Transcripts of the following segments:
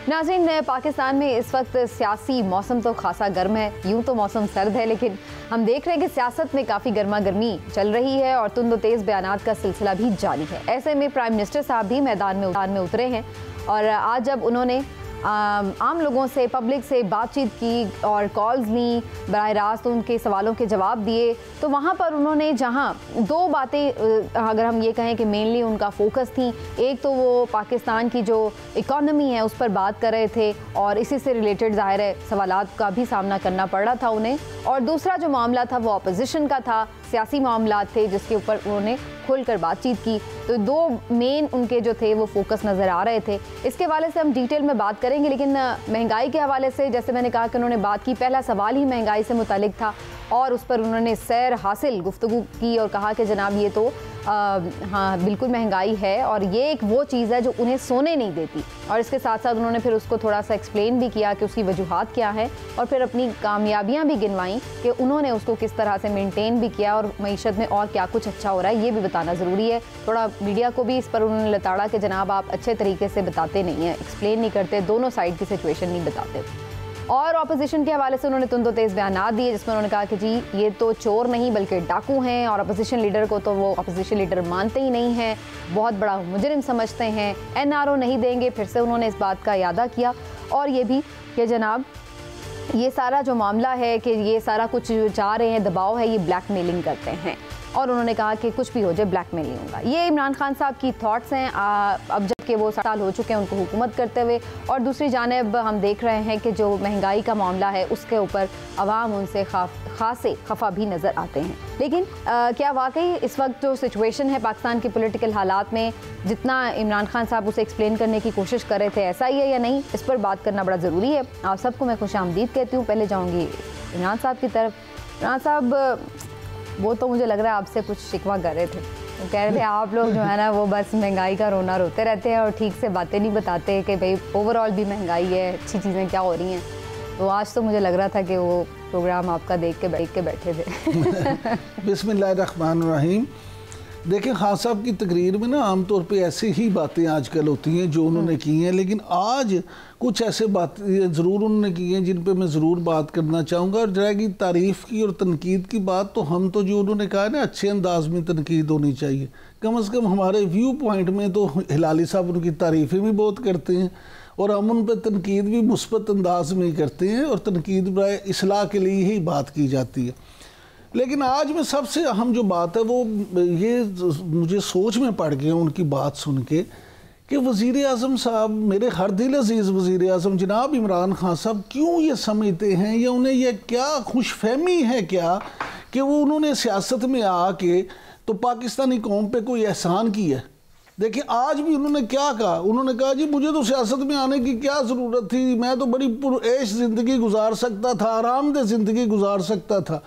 नाज़रीन, पाकिस्तान में इस वक्त सियासी मौसम तो खासा गर्म है। यूं तो मौसम सर्द है, लेकिन हम देख रहे हैं कि सियासत में काफ़ी गर्मा गर्मी चल रही है और तुंद तेज़ बयानात का सिलसिला भी जारी है। ऐसे में प्राइम मिनिस्टर साहब भी मैदान में उतरे हैं और आज जब उन्होंने आम लोगों से, पब्लिक से बातचीत की और कॉल्स ली, बराह रास्त उनके सवालों के जवाब दिए, तो वहाँ पर उन्होंने जहाँ दो बातें, अगर हम ये कहें कि मेनली उनका फोकस थी, एक तो वो पाकिस्तान की जो इकॉनमी है उस पर बात कर रहे थे और इसी से रिलेटेड ज़ाहिर है सवालात का भी सामना करना पड़ रहा था उन्हें, और दूसरा जो मामला था वो अपोजिशन का था, सियासी मामला थे जिसके ऊपर उन्होंने खुलकर बातचीत की। तो दो मेन उनके जो थे वो फोकस नज़र आ रहे थे। इसके हवाले से हम डिटेल में बात करेंगे, लेकिन महंगाई के हवाले से जैसे मैंने कहा कि उन्होंने बात की, पहला सवाल ही महंगाई से मुतालिक था और उस पर उन्होंने सैर हासिल गुफ्तगू की और कहा कि जनाब ये तो हाँ बिल्कुल महंगाई है और ये एक वो चीज़ है जो उन्हें सोने नहीं देती, और इसके साथ साथ उन्होंने फिर उसको थोड़ा सा एक्सप्लेन भी किया कि उसकी वजूहात क्या है और फिर अपनी कामयाबियां भी गिनवाई कि उन्होंने उसको किस तरह से मेंटेन भी किया और मईशत में और क्या कुछ अच्छा हो रहा है ये भी बताना ज़रूरी है। थोड़ा मीडिया को भी इस पर उन्होंने लताड़ा कि जनाब आप अच्छे तरीके से बताते नहीं हैं, एक्सप्लेन नहीं करते, दोनों साइड की सिचुएशन नहीं बताते। और अपोजिशन के हवाले से उन्होंने तुंदो तेज़ बयानात दिए जिसमें उन्होंने कहा कि जी ये तो चोर नहीं बल्कि डाकू हैं और अपोजिशन लीडर को तो वो अपोजिशन लीडर मानते ही नहीं हैं, बहुत बड़ा मुजरिम समझते हैं, NRO नहीं देंगे। फिर से उन्होंने इस बात का यादा किया और ये भी कि जनाब ये सारा जो मामला है कि ये सारा कुछ जो चाह रहे हैं दबाव है, ये ब्लैकमेलिंग करते हैं, और उन्होंने कहा कि कुछ भी हो जाए ब्लैकमेल नहीं होगा। ये इमरान खान साहब की थॉट्स हैं अब जबकि वो 7 साल हो चुके हैं उनको हुकूमत करते हुए, और दूसरी जानिब हम देख रहे हैं कि जो महंगाई का मामला है उसके ऊपर अवाम उनसे खासे खफा भी नज़र आते हैं। लेकिन क्या वाकई इस वक्त जो सिचुएशन है पाकिस्तान के पॉलिटिकल हालात में, जितना इमरान खान साहब उसे एक्सप्लेन करने की कोशिश कर रहे थे ऐसा ही है या नहीं, इस पर बात करना बड़ा ज़रूरी है। आप सबको मैं खुशामदीद कहती हूँ। पहले जाऊँगी इमरान साहब की तरफ। इमरान साहब, वो तो मुझे लग रहा है आपसे कुछ शिकवा कर रहे थे, वो कह रहे थे आप लोग जो है ना वो बस महंगाई का रोना रोते रहते हैं और ठीक से बातें नहीं बताते कि भाई ओवरऑल भी महंगाई है, अच्छी चीज़ें क्या हो रही हैं। तो आज तो मुझे लग रहा था कि वो प्रोग्राम आपका देख के बैठे थे। बिस्मिल्लाहिर्रहमानिर्रहीम। देखिए, खान साहब की तकरीर में ना आमतौर पे ऐसी ही बातें आजकल होती हैं जो उन्होंने की हैं, लेकिन आज कुछ ऐसे बातें ज़रूर उन्होंने की हैं जिन पे मैं ज़रूर बात करना चाहूँगा। और रहेगी तारीफ़ की और तनकीद की बात, तो हम तो जो उन्होंने कहा है ना अच्छे अंदाज में तनकीद होनी चाहिए। कम से कम हमारे व्यू पॉइंट में तो हिलाली साहब उनकी तारीफ़ें भी बहुत करते हैं और हम उन पर तनकीद भी मुस्बत अंदाज में ही करते हैं, और तनकीद बराए इस्लाह के लिए ही बात की जाती है। लेकिन आज में सबसे अहम जो बात है वो ये मुझे सोच में पड़ गया उनकी बात सुन के कि वज़ीर आज़म साहब, मेरे हर दिल अजीज़ वज़ीर आज़म जनाब इमरान खान साहब क्यों ये समझते हैं या उन्हें यह क्या खुशफहमी है क्या कि वो उन्होंने सियासत में आके तो पाकिस्तानी कौम पे कोई एहसान किया है। देखिए, आज भी उन्होंने क्या कहा, उन्होंने कहा जी मुझे तो सियासत में आने की क्या ज़रूरत थी, मैं तो बड़ी पुरऐश ज़िंदगी गुजार सकता था, आरामदेह ज़िंदगी गुजार सकता था।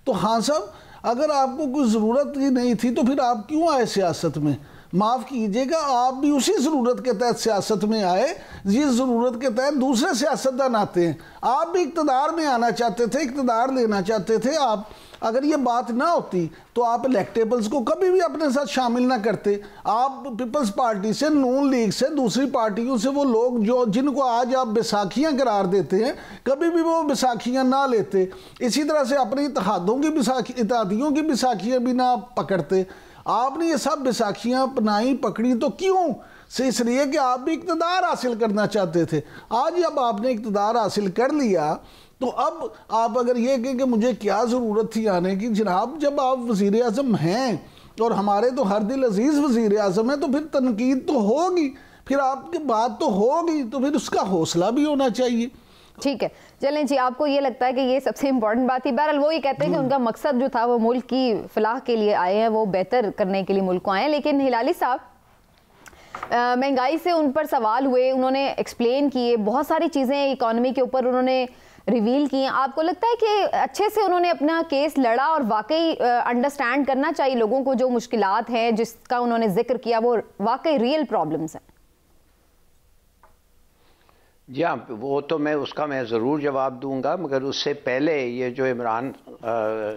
तो हाँ साहब, अगर आपको कोई ज़रूरत ही नहीं थी तो फिर आप क्यों आए सियासत में? माफ़ कीजिएगा, आप भी उसी ज़रूरत के तहत सियासत में आए जिस ज़रूरत के तहत दूसरे सियासतदान आते हैं। आप भी इक़्तिदार में आना चाहते थे, इक़्तिदार लेना चाहते थे। आप अगर ये बात ना होती तो आप इलेक्टेबल्स को कभी भी अपने साथ शामिल ना करते। आप पीपल्स पार्टी से, नून लीग से, दूसरी पार्टियों से वो लोग जो जिनको आज आप बैसाखियाँ करार देते हैं, कभी भी वो बैसाखियाँ ना लेते। इसी तरह से अपने इत्तेहादों की इत्तेहादियों की बैसाखियाँ भी ना पकड़ते। आपने ये सब बैसाखियाँ अपनाई, पकड़ी तो क्यों से? इसलिए कि आप भी इक़्तिदार हासिल करना चाहते थे। आज जब आपने इक़्तिदार हासिल कर लिया तो अब आप अगर ये कहें कि मुझे क्या ज़रूरत थी आने की, जनाब जब आप वज़ीर आज़म हैं और हमारे तो हर दिल अजीज़ वज़ीर आज़म है, तो फिर तनकीद तो होगी, फिर आपकी बात तो होगी, तो फिर उसका हौसला भी होना चाहिए। ठीक है, चलें जी, आपको ये लगता है कि ये सबसे इम्पोर्टेंट बात थी। बहरहाल वो ये कहते हैं कि उनका मकसद जो था वो मुल्क की फलाह के लिए आए हैं, वो बेहतर करने के लिए मुल्क को आए हैं। लेकिन हिलाली साहब, महंगाई से उन पर सवाल हुए, उन्होंने एक्सप्लेन किए, बहुत सारी चीज़ें इकॉनमी के ऊपर उन्होंने रिवील की। आपको लगता है कि अच्छे से उन्होंने अपना केस लड़ा और वाकई अंडरस्टैंड करना चाहिए लोगों को जो मुश्किलात हैं जिसका उन्होंने जिक्र किया वो वाकई रियल प्रॉब्लम्स हैं? जी हाँ, वो तो मैं ज़रूर जवाब दूंगा, मगर उससे पहले ये जो इमरान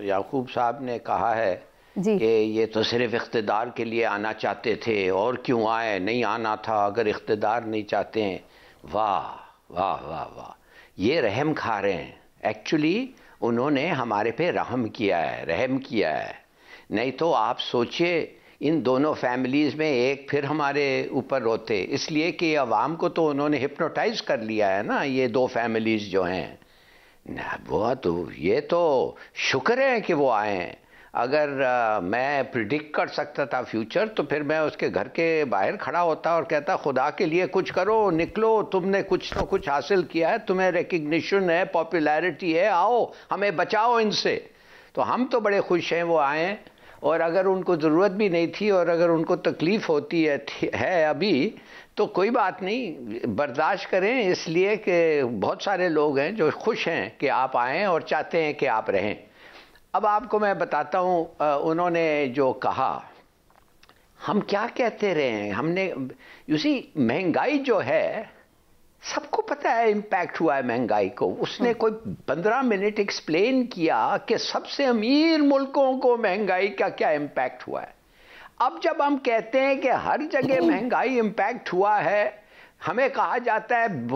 याकूब साहब ने कहा है कि ये तो सिर्फ इख्तिदार के लिए आना चाहते थे और क्यों आए, नहीं आना था अगर इख्तिदार नहीं चाहते हैं। वाह, वाह वाह वाह, ये रहम खा रहे हैं। एक्चुअली उन्होंने हमारे पे रहम किया है, रहम किया है। नहीं तो आप सोचिए इन दोनों फैमिलीज़ में एक फिर हमारे ऊपर रोते, इसलिए कि अवाम को तो उन्होंने हिप्नोटाइज कर लिया है ना, ये दो फैमिलीज़ जो हैं ना। वो तो ये तो शुक्र है कि वो आए हैं। अगर मैं प्रिडिक्ट कर सकता था फ्यूचर तो फिर मैं उसके घर के बाहर खड़ा होता और कहता खुदा के लिए कुछ करो, निकलो, तुमने कुछ तो कुछ हासिल किया है, तुम्हें रिकग्निशन है, पॉपुलैरिटी है, आओ हमें बचाओ इनसे। तो हम तो बड़े खुश हैं वो आए हैं, और अगर उनको ज़रूरत भी नहीं थी और अगर उनको तकलीफ़ होती है अभी तो कोई बात नहीं, बर्दाश्त करें, इसलिए कि बहुत सारे लोग हैं जो खुश हैं कि आप आएँ और चाहते हैं कि आप रहें। अब आपको मैं बताता हूँ उन्होंने जो कहा, हम क्या कहते रहे हैं, हमने यूसी महंगाई जो है सबको पता है इम्पैक्ट हुआ है महंगाई को। उसने कोई 15 मिनट एक्सप्लेन किया कि सबसे अमीर मुल्कों को महंगाई का क्या इम्पैक्ट हुआ है। अब जब हम कहते हैं कि हर जगह महंगाई इम्पैक्ट हुआ है, हमें कहा जाता है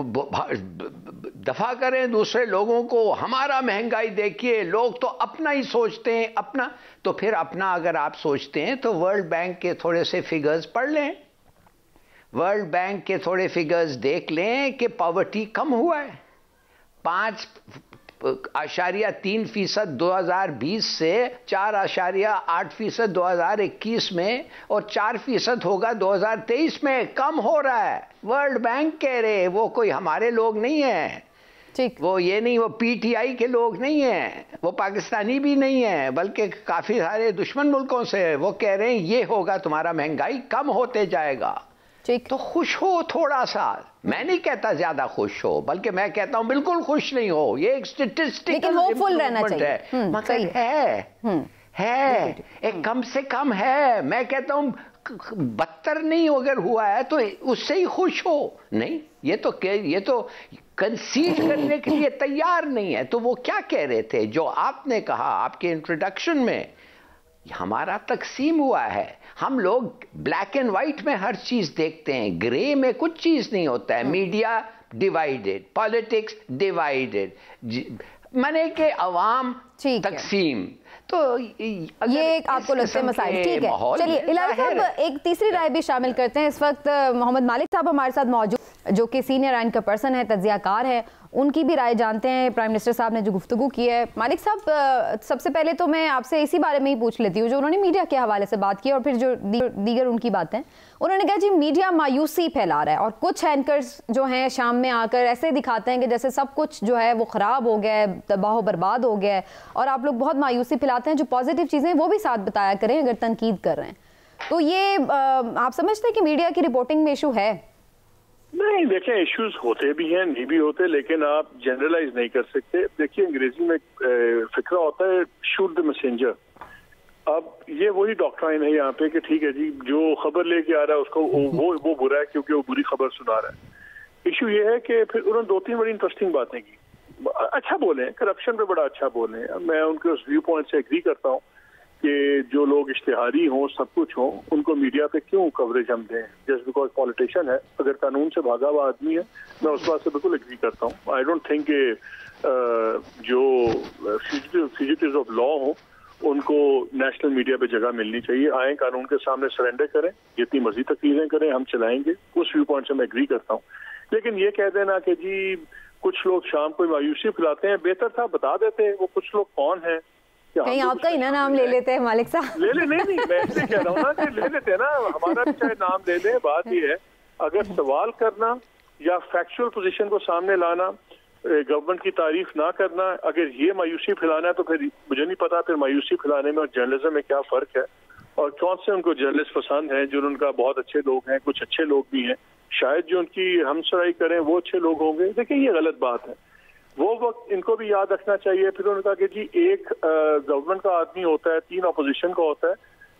दफा करें दूसरे लोगों को, हमारा महंगाई देखिए, लोग तो अपना ही सोचते हैं अपना। तो फिर अपना अगर आप सोचते हैं तो वर्ल्ड बैंक के थोड़े से फिगर्स पढ़ लें, वर्ल्ड बैंक के थोड़े फिगर्स देख लें कि पॉवर्टी कम हुआ है 5.3% 2020 से 4.8% 2021 में, और 4% होगा 2023 में। कम हो रहा है, वर्ल्ड बैंक कह रहे, वो कोई हमारे लोग नहीं है, वो ये नहीं, वो पीटीआई के लोग नहीं हैं, वो पाकिस्तानी भी नहीं है, बल्कि काफ़ी सारे दुश्मन मुल्कों से। वो कह रहे हैं ये होगा, तुम्हारा महंगाई कम होते जाएगा। तो खुश हो थोड़ा सा, मैं नहीं कहता ज्यादा खुश हो, बल्कि मैं कहता हूं बिल्कुल खुश नहीं हो, ये एक स्टैटिस्टिकल इम्प्रूवमेंट है, मगर है एक कम से कम है। मैं कहता हूं 72 नहीं अगर हुआ है तो उससे ही खुश हो। नहीं, ये तो कंसीड करने के लिए तैयार नहीं है। तो वो क्या कह रहे थे जो आपने कहा आपके इंट्रोडक्शन में, हमारा तकसीम हुआ है, हम लोग ब्लैक एंड व्हाइट में हर चीज देखते हैं, ग्रे में कुछ चीज नहीं होता है। मीडिया डिवाइडेड, पॉलिटिक्स डिवाइडेड, मने के अवाम तकसीम। तो ये एक आपको लगता है मसाइल, ठीक है। चलिए इलाही साहब एक तीसरी राय भी शामिल करते हैं। इस वक्त मोहम्मद मालिक साहब हमारे साथ मौजूद, जो कि सीनियर आइन का पर्सन है, तज्जियाकार है, उनकी भी राय जानते हैं प्राइम मिनिस्टर साहब ने जो गुफ्तगू की है। मालिक साहब सबसे पहले तो मैं आपसे इसी बारे में ही पूछ लेती हूँ, जो उन्होंने मीडिया के हवाले से बात की और फिर जो दीगर उनकी बातें, उन्होंने कहा जी मीडिया मायूसी फैला रहा है और कुछ एंकर्स जो हैं शाम में आकर ऐसे दिखाते हैं कि जैसे सब कुछ जो है वो ख़राब हो गया है, तबाह बर्बाद हो गया है, और आप लोग बहुत मायूसी फैलाते हैं। जो पॉजिटिव चीज़ें वो भी साथ बताया करें अगर तनकीद कर रहे हैं। तो ये आप समझते हैं कि मीडिया की रिपोर्टिंग में इशू है? नहीं, देखें इश्यूज होते भी हैं, नहीं भी होते, लेकिन आप जनरलाइज नहीं कर सकते। देखिए अंग्रेजी में फिक्रा होता है शूट द मैसेंजर। अब ये वही डॉक्ट्राइन है यहाँ पे कि ठीक है जी, जो खबर लेके आ रहा है उसको वो बुरा है क्योंकि वो बुरी खबर सुना रहा है। इशू ये है कि फिर उन्होंने 2-3 बड़ी इंटरेस्टिंग बातें की, अच्छा बोले, करप्शन पे बड़ा अच्छा बोले। मैं उनके उस व्यू पॉइंट से एग्री करता हूँ कि जो लोग इश्तिहारी हों, सब कुछ हों, उनको मीडिया पे क्यों कवरेज हम दें जस्ट बिकॉज पॉलिटिशियन है। अगर कानून से भागा हुआ आदमी है, मैं उस बात से बिल्कुल एग्री करता हूँ। आई डोंट थिंक जो फ्यूजिटिव्स ऑफ लॉ हो उनको नेशनल मीडिया पे जगह मिलनी चाहिए। आए कानून के सामने सरेंडर करें, जितनी मर्जी तकरीरें करें, हम चलाएंगे। उस व्यू पॉइंट से मैं एग्री करता हूँ। लेकिन ये कह देना कि जी कुछ लोग शाम को मायूसी फैलाते हैं, बेहतर था बता देते वो कुछ लोग कौन है। कहीं आपका ही ना नाम ले लेते हैं मालिक साहब। ले नहीं, मैं ऐसे कह रहा हूँ ना कि ले लेते हैं ना, हमारा भी चाहे नाम ले लें। बात ये है अगर सवाल करना या फैक्चुअल पोजीशन को सामने लाना, गवर्नमेंट की तारीफ ना करना, अगर ये मायूसी फैलाना है तो फिर मुझे नहीं पता फिर मायूसी फैलाने में और जर्नलिज्म में क्या फर्क है, और कौन से उनको जर्नलिस्ट पसंद हैं जो उनका बहुत अच्छे लोग हैं, कुछ अच्छे लोग भी हैं, शायद जो उनकी हमसराई करें वो अच्छे लोग होंगे। देखिए ये गलत बात है, वो वक्त इनको भी याद रखना चाहिए। फिर उन्होंने कहा कि जी एक गवर्नमेंट का आदमी होता है, 3 अपोजिशन का होता है,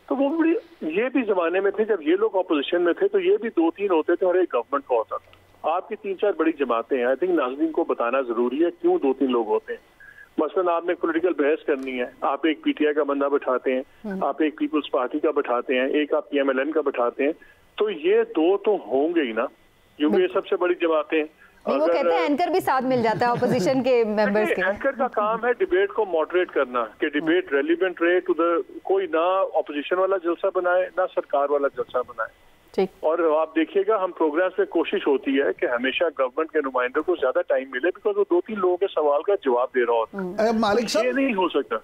तो वो बड़ी ये भी जमाने में थे जब ये लोग अपोजिशन में थे तो ये भी 2-3 होते थे और एक गवर्नमेंट का होता था। आपकी 3-4 बड़ी जमातें हैं, आई थिंक नाज़रीन को बताना जरूरी है क्यों 2-3 लोग होते हैं। मसलन आपने पॉलिटिकल बहस करनी है, आप एक पीटीआई का बंदा बैठाते हैं, आप एक पीपल्स पार्टी का बैठाते हैं, एक आप PMLN का बैठाते हैं, तो ये 2 तो होंगे ही ना, क्योंकि ये सबसे बड़ी जमातें हैं। नहीं, वो कहते हैं एंकर भी साथ मिल जाता है ऑपोजिशन के मेंबर्स के। एंकर का काम है डिबेट को मॉडरेट करना, कि डिबेट रेलिवेंट रहे टू द, कोई ना ऑपोजिशन वाला जलसा बनाए ना सरकार वाला जलसा बनाए। ठीक। और आप देखिएगा हम प्रोग्राम्स में कोशिश होती है कि हमेशा गवर्नमेंट के नुमाइंदों को ज्यादा टाइम मिले, बिकॉज वो 2-3 लोगों के सवाल का जवाब दे रहा होता है। मालिक साहब, ये नहीं हो सकता।